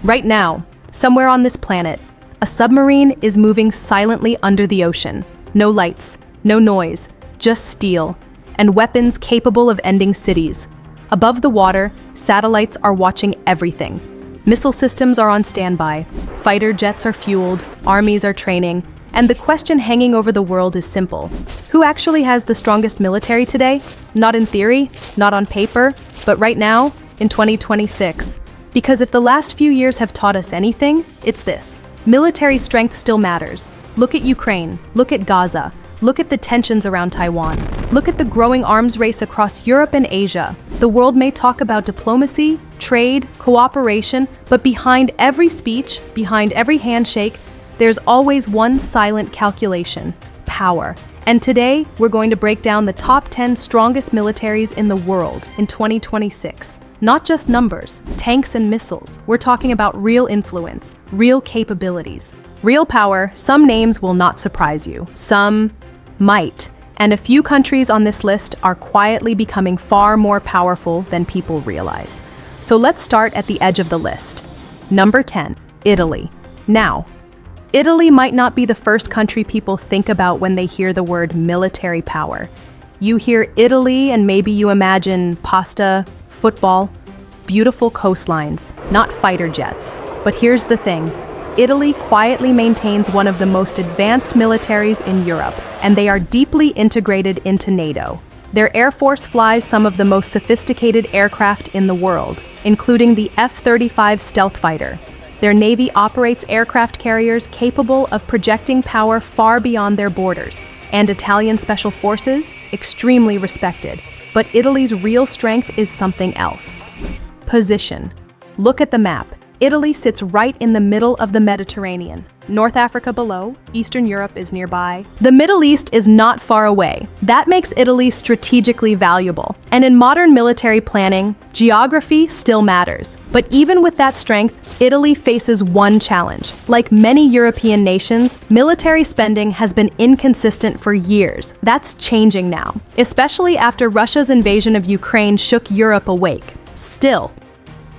Right now, somewhere on this planet, a submarine is moving silently under the ocean. No lights, no noise, just steel, and weapons capable of ending cities. Above the water, satellites are watching everything. Missile systems are on standby, fighter jets are fueled, armies are training, and the question hanging over the world is simple. Who actually has the strongest military today? Not in theory, not on paper, but right now, in 2026. Because if the last few years have taught us anything, it's this. Military strength still matters. Look at Ukraine, look at Gaza, look at the tensions around Taiwan, look at the growing arms race across Europe and Asia. The world may talk about diplomacy, trade, cooperation, but behind every speech, behind every handshake, there's always one silent calculation: power. And today, we're going to break down the top 10 strongest militaries in the world in 2026. Not just numbers, tanks and missiles. We're talking about real influence, real capabilities, real power. Some names will not surprise you. Some might. And a few countries on this list are quietly becoming far more powerful than people realize. So let's start at the edge of the list. Number 10, Italy. Now, Italy might not be the first country people think about when they hear the word military power. You hear Italy and maybe you imagine pasta, football, beautiful coastlines, not fighter jets. But here's the thing. Italy quietly maintains one of the most advanced militaries in Europe, and they are deeply integrated into NATO. Their air force flies some of the most sophisticated aircraft in the world, including the F-35 stealth fighter. Their navy operates aircraft carriers capable of projecting power far beyond their borders, and Italian special forces, extremely respected. But Italy's real strength is something else. Position. Look at the map. Italy sits right in the middle of the Mediterranean. North Africa below, Eastern Europe is nearby. The Middle East is not far away. That makes Italy strategically valuable. And in modern military planning, geography still matters. But even with that strength, Italy faces one challenge. Like many European nations, military spending has been inconsistent for years. That's changing now, especially after Russia's invasion of Ukraine shook Europe awake. Still,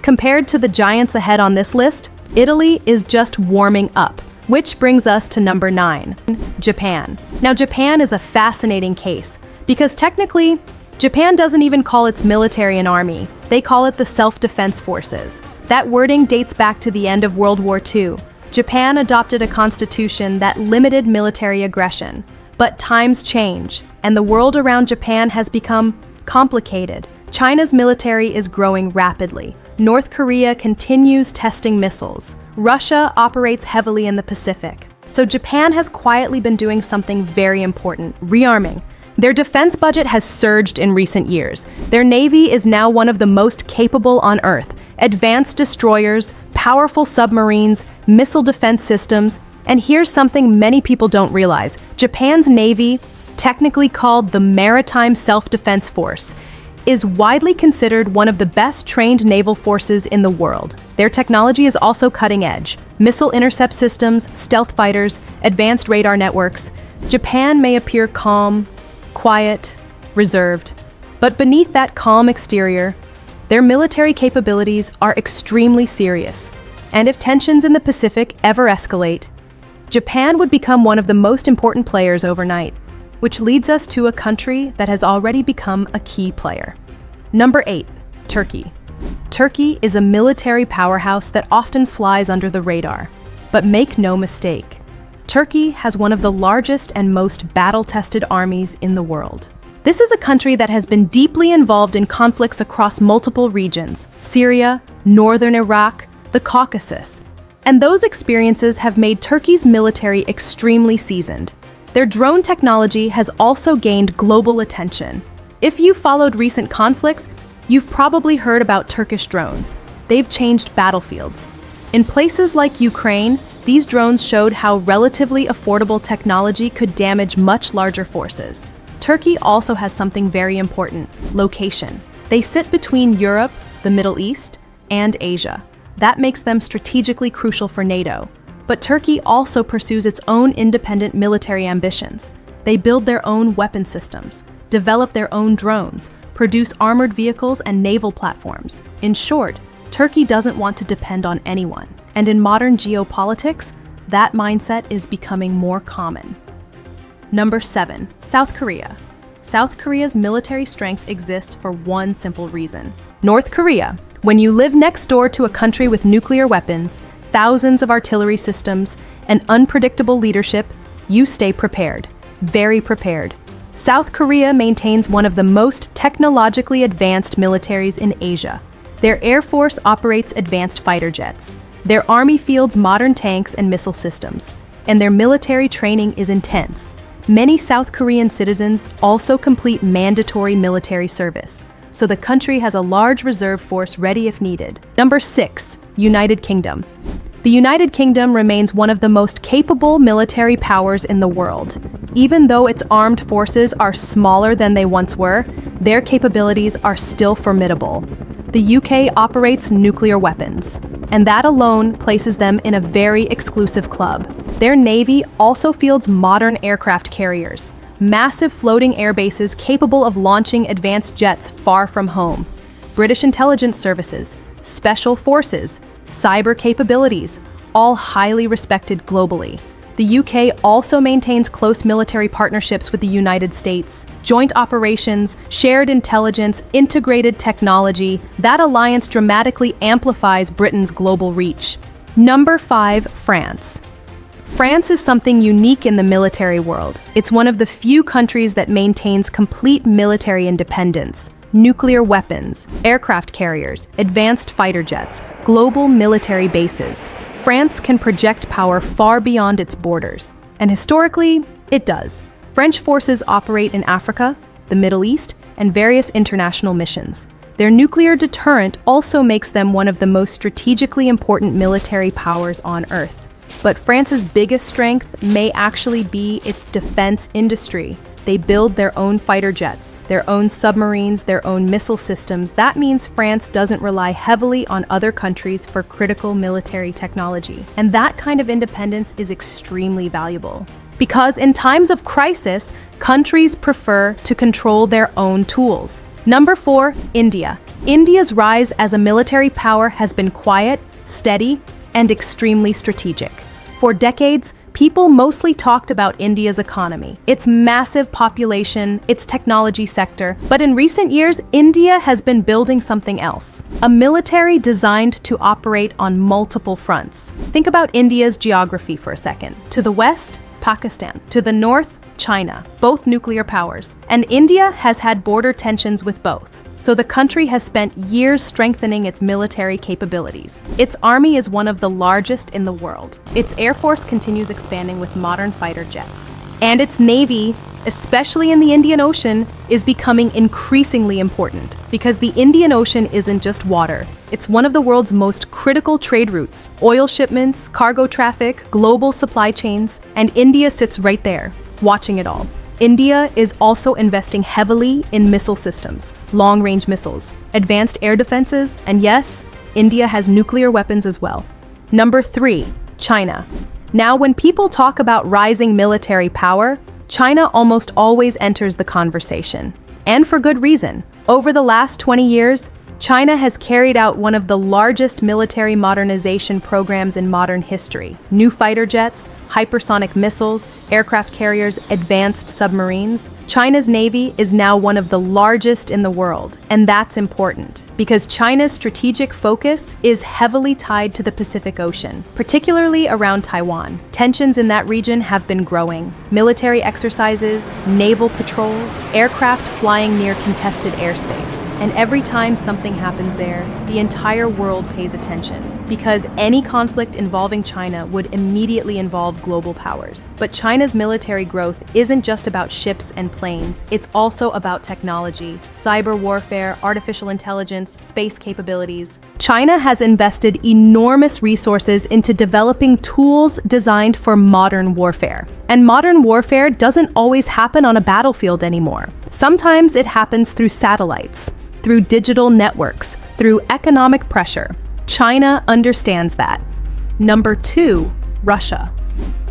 compared to the giants ahead on this list, Italy is just warming up. Which brings us to number 9, Japan. Now, Japan is a fascinating case because technically, Japan doesn't even call its military an army. They call it the Self-Defense Forces. That wording dates back to the end of World War II. Japan adopted a constitution that limited military aggression. But times change, and the world around Japan has become complicated. China's military is growing rapidly. North Korea continues testing missiles. Russia operates heavily in the Pacific. So Japan has quietly been doing something very important: rearming. Their defense budget has surged in recent years. Their navy is now one of the most capable on Earth. Advanced destroyers, powerful submarines, missile defense systems. And here's something many people don't realize. Japan's navy, technically called the Maritime Self-Defense Force, is widely considered one of the best trained naval forces in the world. Their technology is also cutting edge. Missile intercept systems, stealth fighters, advanced radar networks. Japan may appear calm, quiet, reserved, but beneath that calm exterior, their military capabilities are extremely serious. And if tensions in the Pacific ever escalate, Japan would become one of the most important players overnight. Which leads us to a country that has already become a key player. Number 8, Turkey. Turkey is a military powerhouse that often flies under the radar. But make no mistake, Turkey has one of the largest and most battle-tested armies in the world. This is a country that has been deeply involved in conflicts across multiple regions: Syria, northern Iraq, the Caucasus. And those experiences have made Turkey's military extremely seasoned. Their drone technology has also gained global attention. If you followed recent conflicts, you've probably heard about Turkish drones. They've changed battlefields. In places like Ukraine, these drones showed how relatively affordable technology could damage much larger forces. Turkey also has something very important: location. They sit between Europe, the Middle East, and Asia. That makes them strategically crucial for NATO. But Turkey also pursues its own independent military ambitions. They build their own weapon systems, develop their own drones, produce armored vehicles and naval platforms. In short, Turkey doesn't want to depend on anyone. And in modern geopolitics, that mindset is becoming more common. Number 7, South Korea. South Korea's military strength exists for one simple reason. North Korea. When you live next door to a country with nuclear weapons, thousands of artillery systems, and unpredictable leadership, you stay prepared. Very prepared. South Korea maintains one of the most technologically advanced militaries in Asia. Their air force operates advanced fighter jets. Their army fields modern tanks and missile systems. And their military training is intense. Many South Korean citizens also complete mandatory military service, so the country has a large reserve force ready if needed. Number 6, United Kingdom. The United Kingdom remains one of the most capable military powers in the world. Even though its armed forces are smaller than they once were, their capabilities are still formidable. The UK operates nuclear weapons, and that alone places them in a very exclusive club. Their navy also fields modern aircraft carriers, massive floating air bases capable of launching advanced jets far from home, British intelligence services, special forces, cyber capabilities, all highly respected globally. The UK also maintains close military partnerships with the United States, joint operations, shared intelligence, integrated technology. That alliance dramatically amplifies Britain's global reach. Number 5, France. France is something unique in the military world. It's one of the few countries that maintains complete military independence. Nuclear weapons, aircraft carriers, advanced fighter jets, global military bases. France can project power far beyond its borders. And historically, it does. French forces operate in Africa, the Middle East, and various international missions. Their nuclear deterrent also makes them one of the most strategically important military powers on Earth. But France's biggest strength may actually be its defense industry. They build their own fighter jets, their own submarines, their own missile systems. That means France doesn't rely heavily on other countries for critical military technology. And that kind of independence is extremely valuable. Because in times of crisis, countries prefer to control their own tools. Number 4, India. India's rise as a military power has been quiet, steady, and extremely strategic. For decades, people mostly talked about India's economy, its massive population, its technology sector, but in recent years, India has been building something else. A military designed to operate on multiple fronts. Think about India's geography for a second. To the west, Pakistan. To the north, China, both nuclear powers. And India has had border tensions with both. So the country has spent years strengthening its military capabilities. Its army is one of the largest in the world. Its air force continues expanding with modern fighter jets. And its navy, especially in the Indian Ocean, is becoming increasingly important because the Indian Ocean isn't just water. It's one of the world's most critical trade routes. Oil shipments, cargo traffic, global supply chains, and India sits right there, watching it all. India is also investing heavily in missile systems, long-range missiles, advanced air defenses, and yes, India has nuclear weapons as well. Number 3, China. Now, when people talk about rising military power, China almost always enters the conversation. And for good reason. Over the last 20 years, China has carried out one of the largest military modernization programs in modern history. New fighter jets, hypersonic missiles, aircraft carriers, advanced submarines. China's navy is now one of the largest in the world, and that's important because China's strategic focus is heavily tied to the Pacific Ocean, particularly around Taiwan. Tensions in that region have been growing. Military exercises, naval patrols, aircraft flying near contested airspace. And every time something happens there, the entire world pays attention, because any conflict involving China would immediately involve global powers. But China's military growth isn't just about ships and planes, it's also about technology, cyber warfare, artificial intelligence, space capabilities. China has invested enormous resources into developing tools designed for modern warfare. And modern warfare doesn't always happen on a battlefield anymore. Sometimes it happens through satellites, through digital networks, through economic pressure. China understands that. Number 2, Russia.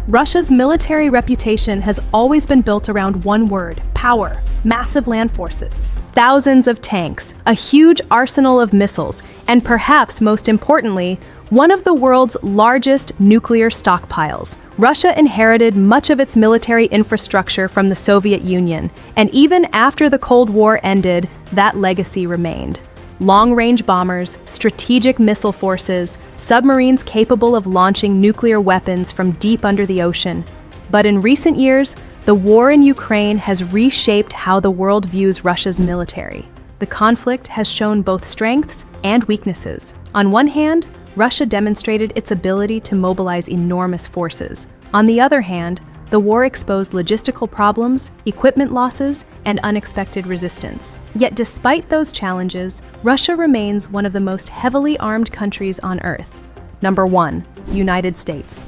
Russia's military reputation has always been built around one word: power. Massive land forces, thousands of tanks, a huge arsenal of missiles, and perhaps most importantly, one of the world's largest nuclear stockpiles. Russia inherited much of its military infrastructure from the Soviet Union, and even after the Cold War ended, that legacy remained. Long-range bombers, strategic missile forces, submarines capable of launching nuclear weapons from deep under the ocean. But in recent years, the war in Ukraine has reshaped how the world views Russia's military. The conflict has shown both strengths and weaknesses. On one hand, Russia demonstrated its ability to mobilize enormous forces. On the other hand, the war exposed logistical problems, equipment losses, and unexpected resistance. Yet despite those challenges, Russia remains one of the most heavily armed countries on Earth. Number 1, United States.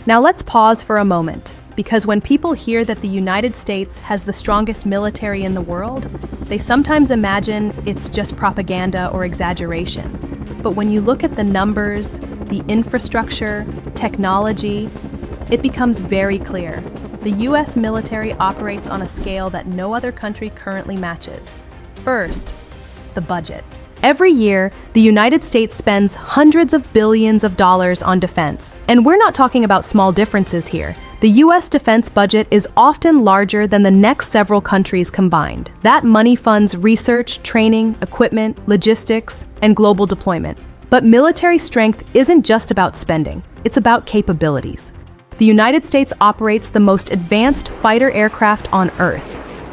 Now let's pause for a moment, because when people hear that the United States has the strongest military in the world, they sometimes imagine it's just propaganda or exaggeration. But when you look at the numbers, the infrastructure, technology, it becomes very clear. The US military operates on a scale that no other country currently matches. First, the budget. Every year, the United States spends hundreds of billions of dollars on defense. And we're not talking about small differences here. The US defense budget is often larger than the next several countries combined. That money funds research, training, equipment, logistics, and global deployment. But military strength isn't just about spending, it's about capabilities. The United States operates the most advanced fighter aircraft on Earth.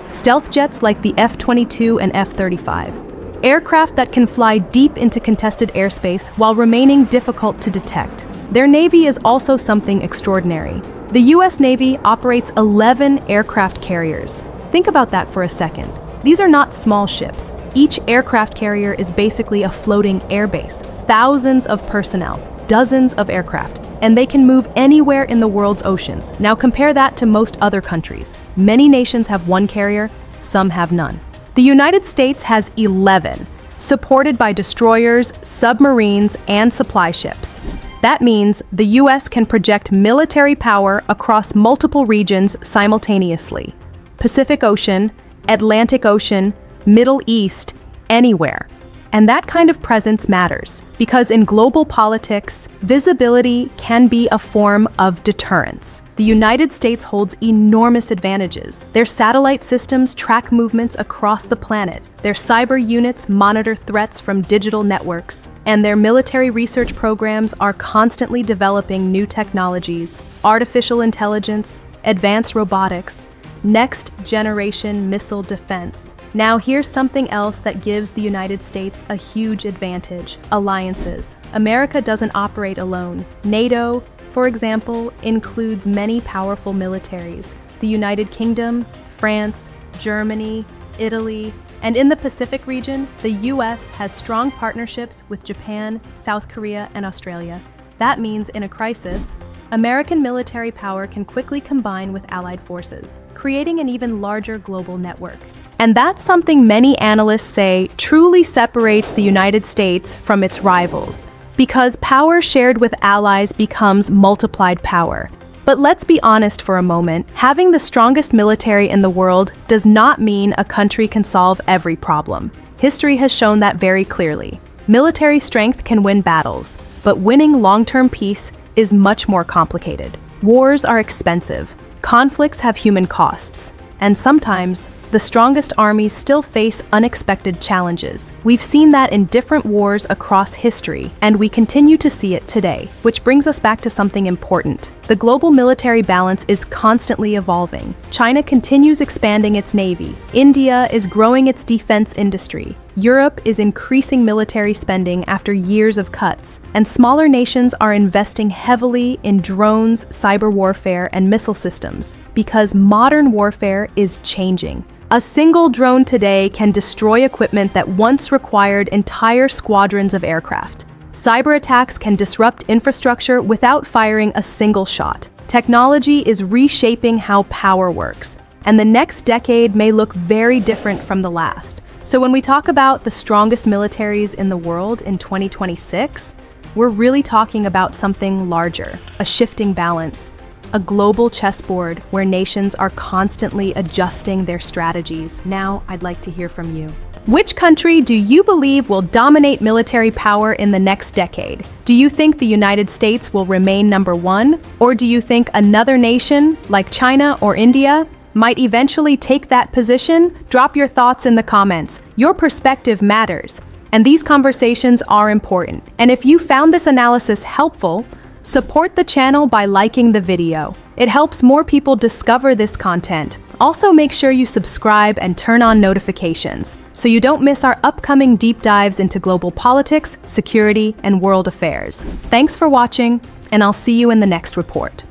Stealth jets like the F-22 and F-35. Aircraft that can fly deep into contested airspace while remaining difficult to detect. Their Navy is also something extraordinary. The US Navy operates 11 aircraft carriers. Think about that for a second. These are not small ships. Each aircraft carrier is basically a floating airbase. Thousands of personnel, dozens of aircraft, and they can move anywhere in the world's oceans. Now compare that to most other countries. Many nations have one carrier, some have none. The United States has 11, supported by destroyers, submarines, and supply ships. That means the US can project military power across multiple regions simultaneously. Pacific Ocean, Atlantic Ocean, Middle East, anywhere. And that kind of presence matters, because in global politics, visibility can be a form of deterrence. The United States holds enormous advantages. Their satellite systems track movements across the planet. Their cyber units monitor threats from digital networks. And their military research programs are constantly developing new technologies, artificial intelligence, advanced robotics, next-generation missile defense. Now here's something else that gives the United States a huge advantage: alliances. America doesn't operate alone. NATO, for example, includes many powerful militaries. The United Kingdom, France, Germany, Italy, and in the Pacific region, the US has strong partnerships with Japan, South Korea, and Australia. That means in a crisis, American military power can quickly combine with allied forces, creating an even larger global network. And that's something many analysts say truly separates the United States from its rivals, because power shared with allies becomes multiplied power. But let's be honest for a moment, having the strongest military in the world does not mean a country can solve every problem. History has shown that very clearly. Military strength can win battles, but winning long-term peace is much more complicated. Wars are expensive, conflicts have human costs, and sometimes the strongest armies still face unexpected challenges. We've seen that in different wars across history, and we continue to see it today, which brings us back to something important. The global military balance is constantly evolving. China continues expanding its navy. India is growing its defense industry. Europe is increasing military spending after years of cuts, and smaller nations are investing heavily in drones, cyber warfare, and missile systems, because modern warfare is changing. A single drone today can destroy equipment that once required entire squadrons of aircraft. Cyber attacks can disrupt infrastructure without firing a single shot. Technology is reshaping how power works, and the next decade may look very different from the last. So when we talk about the strongest militaries in the world in 2026, we're really talking about something larger, a shifting balance, a global chessboard where nations are constantly adjusting their strategies. Now, I'd like to hear from you. Which country do you believe will dominate military power in the next decade? Do you think the United States will remain number one? Or do you think another nation, like China or India, might eventually take that position? Drop your thoughts in the comments. Your perspective matters, and these conversations are important. And if you found this analysis helpful, support the channel by liking the video. It helps more people discover this content. Also, make sure you subscribe and turn on notifications so you don't miss our upcoming deep dives into global politics, security, and world affairs. Thanks for watching, and I'll see you in the next report.